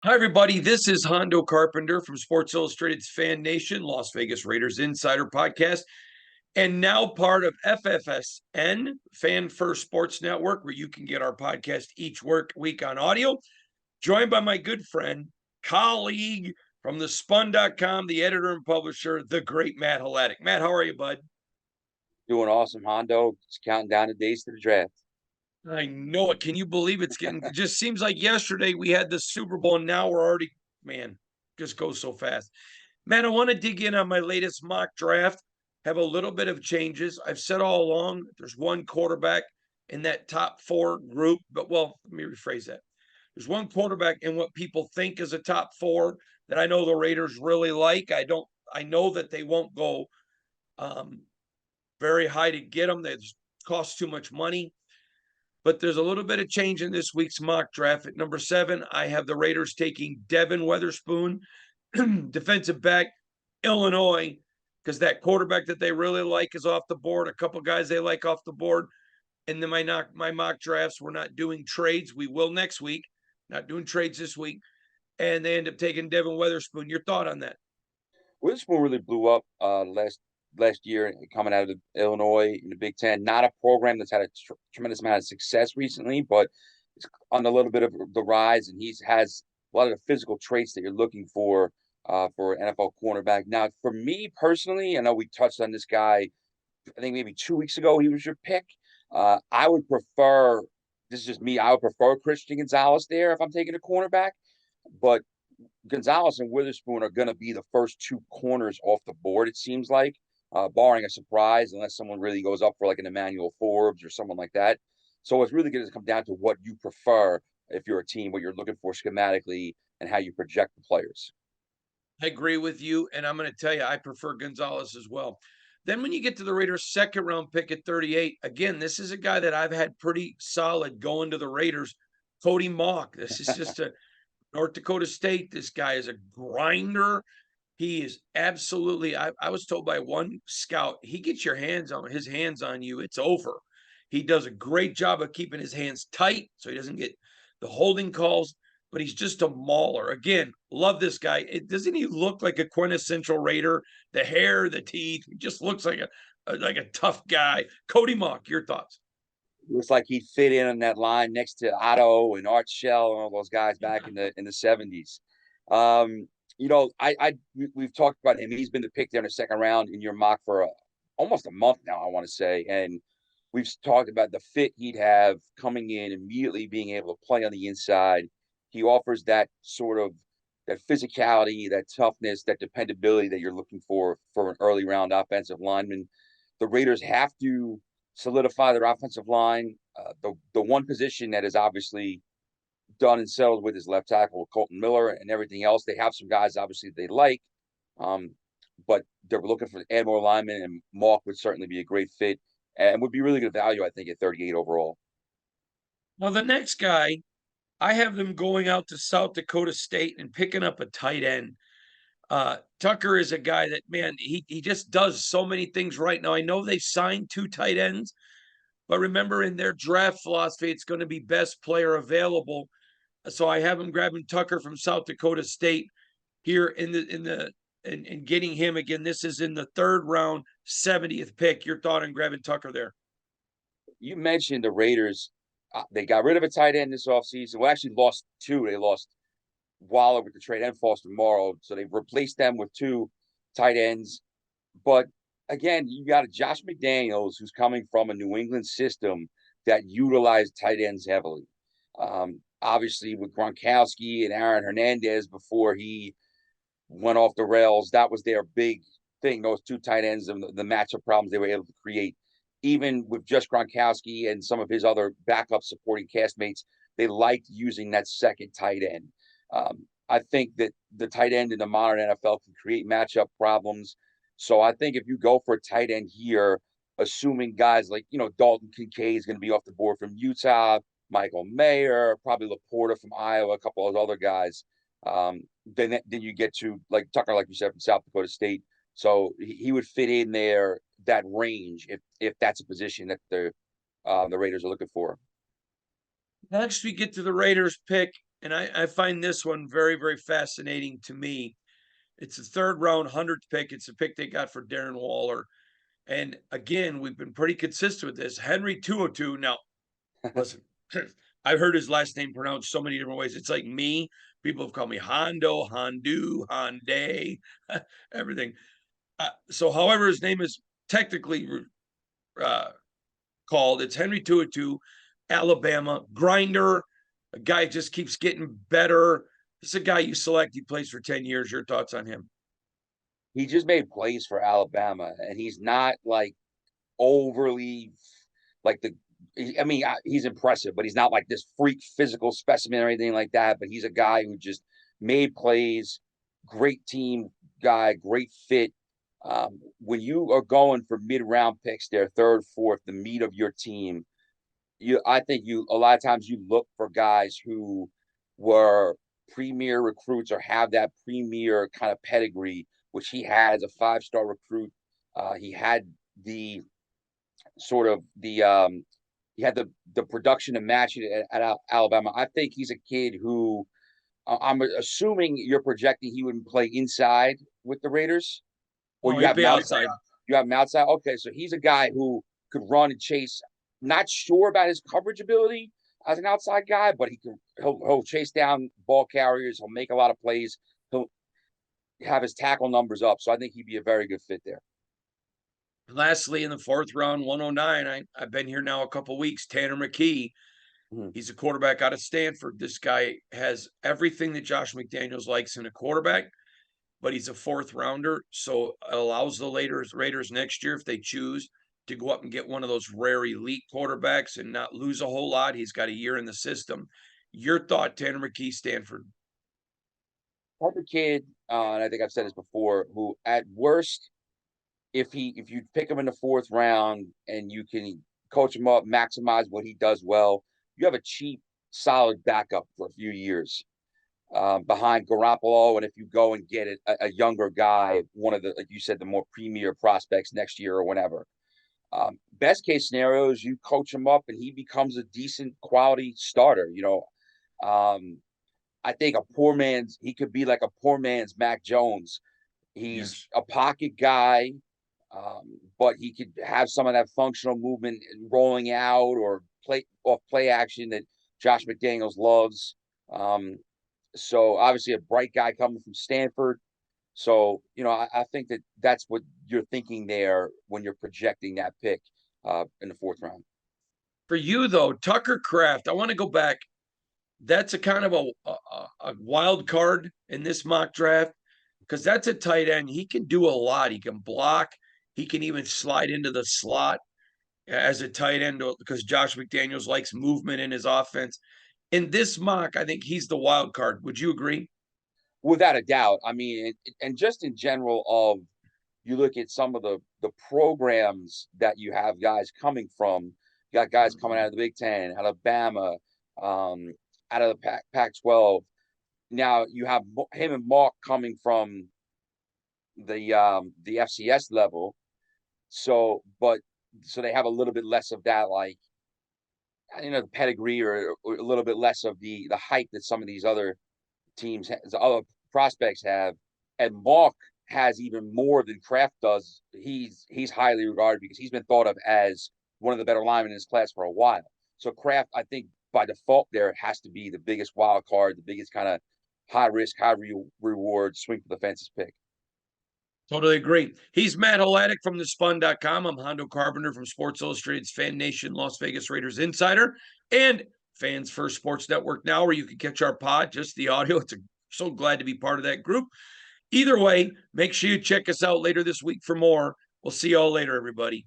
Hi, everybody. This is Hondo Carpenter from Sports Illustrated's Fan Nation, Las Vegas Raiders Insider Podcast, and now part of FFSN, Fan First Sports Network, where you can get our podcast each week on audio. Joined by my good friend, colleague from the Spun.com, the editor and publisher, the great Matt Hladik. Matt, how are you, bud? Doing awesome, Hondo. Just counting down the days to the draft. I know it. Can you believe it just seems like yesterday we had the Super Bowl and now we're already, man, just goes so fast. Man, I want to dig in on my latest mock draft, have a little bit of changes. I've said all along there's one quarterback in that top four group, but well, let me rephrase that. There's one quarterback in what people think is a top four that I know the Raiders really like. I know that they won't go um, very high to get them. They cost too much money. But there's a little bit of change in this week's mock draft. At number 7, I have the Raiders taking Devin Weatherspoon, defensive back, Illinois, because that quarterback that they really like is off the board. A couple guys they like off the board. And then my mock drafts, we're not doing trades. We will next week. Not doing trades this week. And they end up taking Devin Weatherspoon. Your thought on that? Witherspoon really blew up last year coming out of Illinois in the Big Ten. Not a program that's had a tremendous amount of success recently, but it's on a little bit of the rise, and he's has a lot of the physical traits that you're looking for an NFL cornerback. Now, for me personally, I know we touched on this guy. I think maybe 2 weeks ago he was your pick. I would prefer. This is just me. I would prefer Christian Gonzalez there if I'm taking a cornerback, but Gonzalez and Witherspoon are going to be the first two corners off the board, it seems like, barring a surprise, unless someone really goes up for like an Emmanuel Forbes or someone like that. So it's really going to come down to what you prefer if you're a team, what you're looking for schematically, and how you project the players. I agree with you. And I'm going to tell you, I prefer Gonzalez as well. Then when you get to the Raiders' second round pick at 38, again, this is a guy that I've had pretty solid going to the Raiders. Cody Mauch. This is just a North Dakota State. This guy is a grinder. He is absolutely. I was told by one scout, he gets his hands on you, it's over. He does a great job of keeping his hands tight so he doesn't get the holding calls. But he's just a mauler. Again, love this guy. Doesn't he look like a quintessential Raider? The hair, the teeth, he just looks like a tough guy. Cody Mauch, your thoughts? Looks like he'd fit in on that line next to Otto and Art Shell and all those guys back in the 70s. Um, we've talked about him. He's been the pick there in the second round in your mock for almost a month now, I want to say, and we've talked about the fit he'd have coming in immediately, being able to play on the inside. He offers that sort of that physicality, that toughness, that dependability that you're looking for an early round offensive lineman. The Raiders have to solidify their offensive line. The one position that is obviously done and settled with is left tackle Colton Miller, and everything else. They have some guys obviously they like, um, but they're looking for add more linemen, and Mauch would certainly be a great fit and would be really good value, I think, at 38 overall. Now, the next guy, I have them going out to South Dakota State and picking up a tight end. Tucker is a guy that, man, he just does so many things right now. I know they signed two tight ends, but remember in their draft philosophy, it's going to be best player available. So I have him grabbing Tucker from South Dakota State here in getting him again. This is in the third round, 70th pick. Your thought on grabbing Tucker there? You mentioned the Raiders. They got rid of a tight end this offseason. Well, actually lost two. They lost Waller with the trade and Foster Morrow. So they've replaced them with two tight ends. But again, you got a Josh McDaniels who's coming from a New England system that utilized tight ends heavily. Obviously, with Gronkowski and Aaron Hernandez before he went off the rails, that was their big thing. Those two tight ends and the matchup problems they were able to create. Even with just Gronkowski and some of his other backup supporting castmates, they liked using that second tight end. I think that the tight end in the modern NFL can create matchup problems. So I think if you go for a tight end here, assuming guys like, Dalton Kincaid is going to be off the board from Utah, Michael Mayer, probably Laporta from Iowa, a couple of other guys, then you get to like Tucker, like you said, from South Dakota State. So he would fit in there that range if that's a position that the Raiders are looking for. Next, we get to the Raiders pick And I find this one very, very fascinating to me. It's a third round, 100th pick. It's a pick they got for Darren Waller. And again, we've been pretty consistent with this. Henry 202. Now, listen, I've heard his last name pronounced so many different ways. It's like me. People have called me Hondo, Hondu, Hyundai, everything. So, however, his name is technically uh, called, it's Henry 202, Alabama grinder. A guy just keeps getting better. This is a guy you select. He plays for 10 years. Your thoughts on him? He just made plays for Alabama, and he's not like overly like the. I mean, he's impressive, but he's not like this freak physical specimen or anything like that. But he's a guy who just made plays. Great team guy, great fit. When you are going for mid-round picks, their third, fourth, the meat of your team, I think you a lot of times you look for guys who were premier recruits or have that premier kind of pedigree, which he had as a five-star recruit. He had the sort of he had the production to match it at Alabama. I think he's a kid who I'm assuming you're projecting he wouldn't play inside with the Raiders, or Oh, you he'd have be him outside. you have him outside. Okay, so he's a guy who could run and chase. Not sure about his coverage ability as an outside guy, but he'll chase down ball carriers. He'll make a lot of plays. He'll have his tackle numbers up. So I think he'd be a very good fit there. Lastly, in the fourth round, 109, I've been here now a couple weeks. Tanner McKee. Mhm. He's a quarterback out of Stanford. This guy has everything that Josh McDaniels likes in a quarterback, but he's a fourth rounder. So it allows the Raiders next year, if they choose, to go up and get one of those rare elite quarterbacks and not lose a whole lot. He's got a year in the system. Your thought, Tanner McKee, Stanford? Type of kid, and I think I've said this before, who at worst, if you pick him in the fourth round and you can coach him up, maximize what he does well, you have a cheap, solid backup for a few years behind Garoppolo. And if you go and get a younger guy, one of the, like you said, the more premier prospects next year or whenever. Best case scenario is you coach him up and he becomes a decent quality starter. I think he could be like a poor man's Mac Jones. He's Yes. a pocket guy, but he could have some of that functional movement and rolling out or play action that Josh McDaniels loves. So obviously a bright guy coming from Stanford. So, I think that's what you're thinking there when you're projecting that pick in the fourth round. For you, though, Tucker Kraft, I want to go back. That's a kind of a wild card in this mock draft because that's a tight end. He can do a lot. He can block. He can even slide into the slot as a tight end because Josh McDaniels likes movement in his offense. In this mock, I think he's the wild card. Would you agree? Without a doubt. I mean, and just in general of you look at some of the programs that you have guys coming from. You got guys coming out of the Big Ten, Alabama, out of the Pac-12. Now you have him and Mark coming from the FCS level. So they have a little bit less of that, like the pedigree or a little bit less of the hype that some of these other other prospects have. And Mark has even more than Kraft does. He's highly regarded because he's been thought of as one of the better linemen in his class for a while. So Kraft, I think by default, there has to be the biggest wild card, the biggest kind of high risk, high reward, swing for the fences pick. Totally agree. He's Matt Holadik from thespun.com. I'm Hondo Carpenter from Sports Illustrated's Fan Nation Las Vegas Raiders Insider and Fans First Sports Network now, where you can catch our pod, just the audio. So glad to be part of that group. Either way, make sure you check us out later this week for more. We'll see y'all later, everybody.